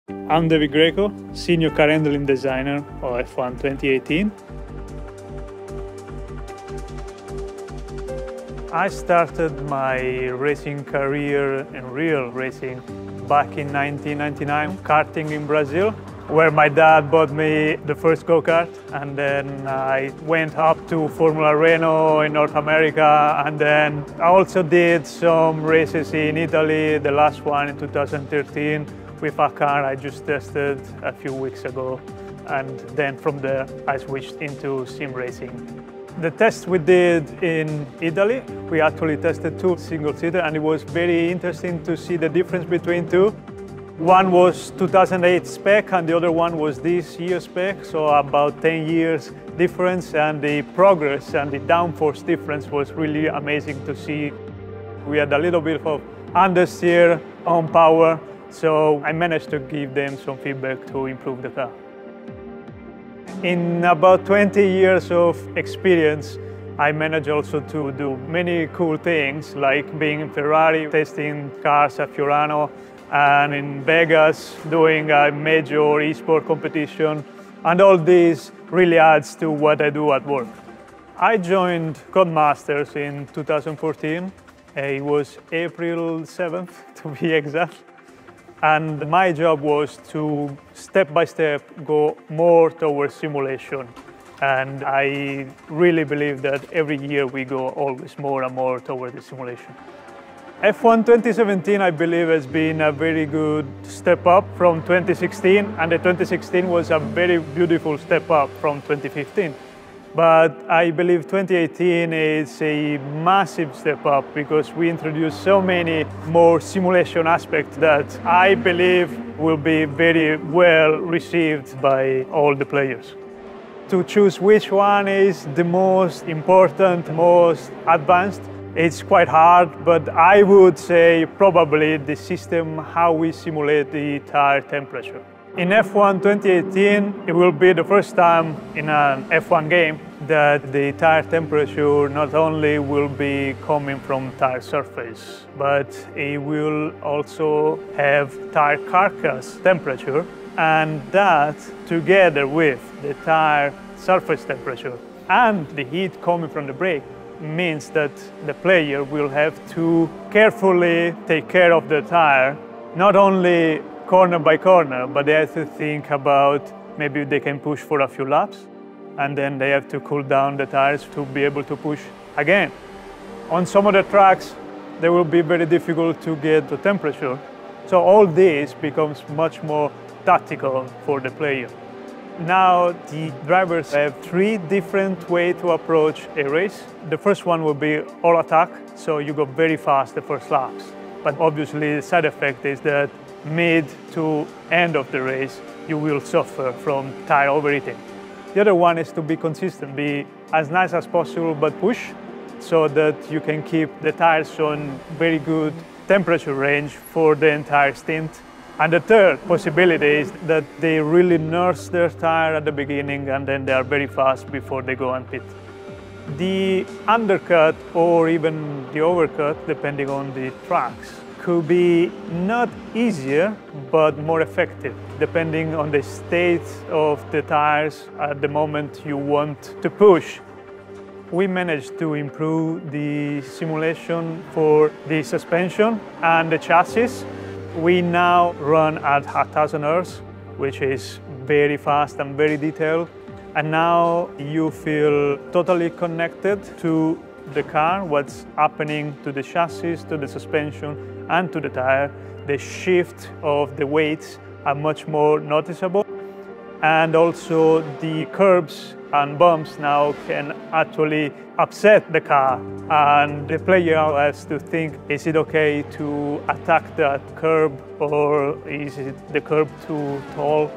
I'm Dave Greco, Senior Car Handling Designer of F1 2018. I started my racing career in real racing back in 1999, karting in Brazil, where my dad bought me the first go-kart, and then I went up to Formula Renault in North America, and then I also did some races in Italy, the last one in 2013, with a car I just tested a few weeks ago, and then from there I switched into sim racing. The test we did in Italy, we actually tested two single-seater, and it was very interesting to see the difference between two. One was 2008 spec and the other one was this year spec, so about 10 years difference, and the progress and the downforce difference was really amazing to see. We had a little bit of understeer on power, so I managed to give them some feedback to improve the car. In about 20 years of experience, I managed also to do many cool things, like being in Ferrari, testing cars at Fiorano, and in Vegas, doing a major eSport competition. And all this really adds to what I do at work. I joined Codemasters in 2014. It was April 7th, to be exact. And my job was to, step by step, go more towards simulation. And I really believe that every year we go always more and more towards the simulation. F1 2017, I believe, has been a very good step up from 2016, and the 2016 was a very beautiful step up from 2015. But I believe 2018 is a massive step up because we introduced so many more simulation aspects that I believe will be very well received by all the players. To choose which one is the most important, most advanced, it's quite hard, but I would say probably the system how we simulate the tire temperature. In F1 2018, it will be the first time in an F1 game that the tire temperature not only will be coming from tire surface, but it will also have tire carcass temperature, and that together with the tire surface temperature and the heat coming from the brake means that the player will have to carefully take care of the tire, not only corner by corner, but they have to think about maybe they can push for a few laps, and then they have to cool down the tires to be able to push again. On some of the tracks, they will be very difficult to get the temperature. So all this becomes much more tactical for the player. Now the drivers have three different ways to approach a race. The first one will be all attack, so you go very fast the first laps. But obviously the side effect is that mid to end of the race, you will suffer from tire overheating. The other one is to be consistent, be as nice as possible but push, so that you can keep the tires on very good temperature range for the entire stint. And the third possibility is that they really nurse their tire at the beginning and then they are very fast before they go and pit. The undercut or even the overcut, depending on the tracks, could be not easier but more effective, depending on the state of the tires at the moment you want to push. We managed to improve the simulation for the suspension and the chassis. We now run at 1000 Hz, which is very fast and very detailed. And now you feel totally connected to the car, what's happening to the chassis, to the suspension, and to the tire. The shift of the weights are much more noticeable. And also the curbs and bumps now can actually upset the car, and the player has to think, is it okay to attack that curb or is it the curb too tall?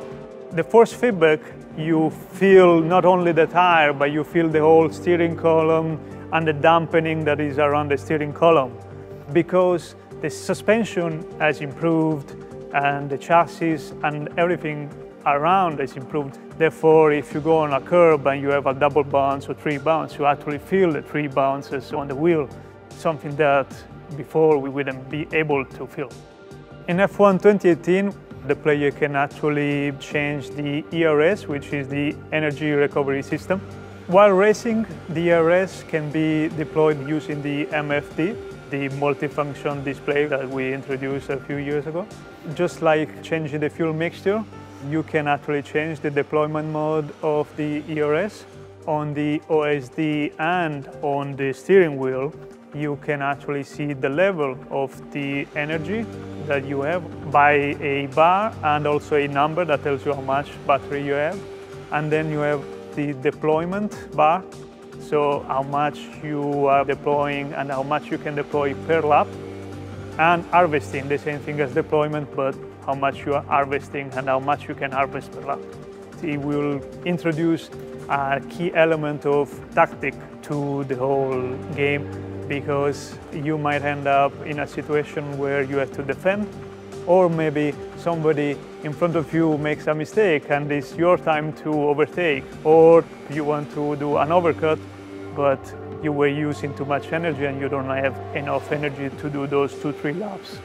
The force feedback, you feel not only the tire, but you feel the whole steering column and the dampening that is around the steering column, because the suspension has improved and the chassis and everything around is improved. Therefore, if you go on a curb and you have a double bounce or three bounce, you actually feel the three bounces on the wheel, something that before we wouldn't be able to feel. In F1 2018, The player can actually change the ERS, which is the energy recovery system. While racing, the ERS can be deployed using the MFD, the multifunction display that we introduced a few years ago. Just like changing the fuel mixture, you can actually change the deployment mode of the ERS. On the OSD and on the steering wheel, you can actually see the level of the energy that you have by a bar and also a number that tells you how much battery you have. And then you have the deployment bar, so how much you are deploying and how much you can deploy per lap. And harvesting, the same thing as deployment, but how much you are harvesting and how much you can harvest per lap. It will introduce a key element of tactic to the whole game, because you might end up in a situation where you have to defend, or maybe somebody in front of you makes a mistake and it's your time to overtake, or you want to do an overcut, but you were using too much energy and you don't have enough energy to do those 2-3 laps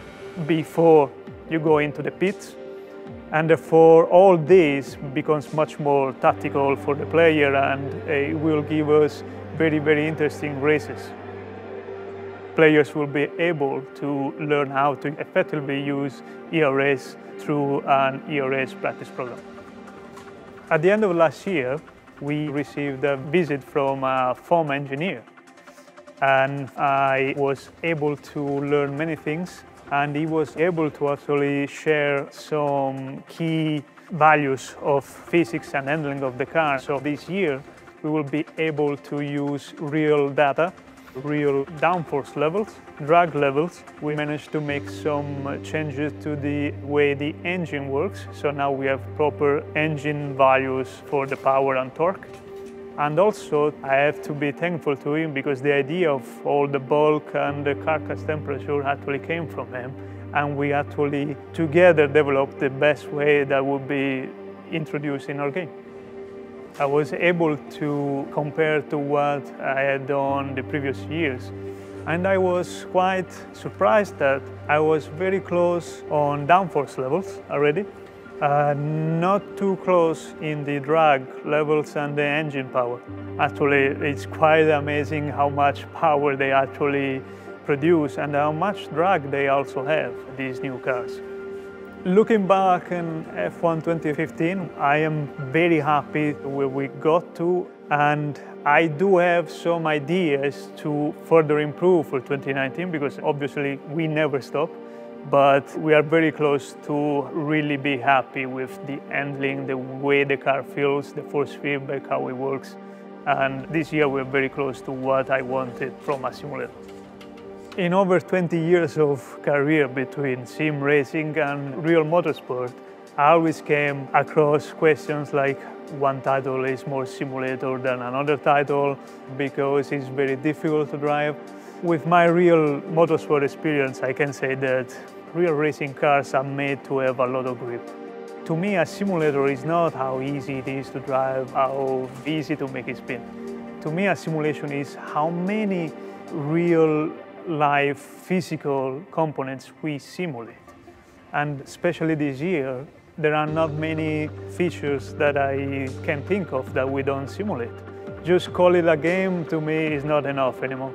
before you go into the pits. And therefore, all this becomes much more tactical for the player, and it will give us very, very interesting races. Players will be able to learn how to effectively use ERS through an ERS practice program. At the end of last year, we received a visit from a foam engineer, and I was able to learn many things, and he was able to actually share some key values of physics and handling of the car. So this year, we will be able to use real data, real downforce levels, drag levels. We managed to make some changes to the way the engine works. So now we have proper engine values for the power and torque. And also, I have to be thankful to him, because the idea of all the bulk and the carcass temperature actually came from him. And we actually together developed the best way that would be introduced in our game. I was able to compare to what I had done the previous years. And I was quite surprised that I was very close on downforce levels already. Not too close in the drag levels and the engine power. Actually, it's quite amazing how much power they actually produce and how much drag they also have, these new cars. Looking back in F1 2015, I am very happy where we got to, and I do have some ideas to further improve for 2019, because obviously we never stop. But we are very close to really be happy with the handling, the way the car feels, the force feedback, how it works. And this year we're very close to what I wanted from a simulator. In over 20 years of career between sim racing and real motorsport, I always came across questions like one title is more simulator than another title because it's very difficult to drive. With my real motorsport experience, I can say that real racing cars are made to have a lot of grip. To me, a simulator is not how easy it is to drive, how easy to make it spin. To me, a simulation is how many real life physical components we simulate. And especially this year, there are not many features that I can think of that we don't simulate. Just call it a game, to me, is not enough anymore.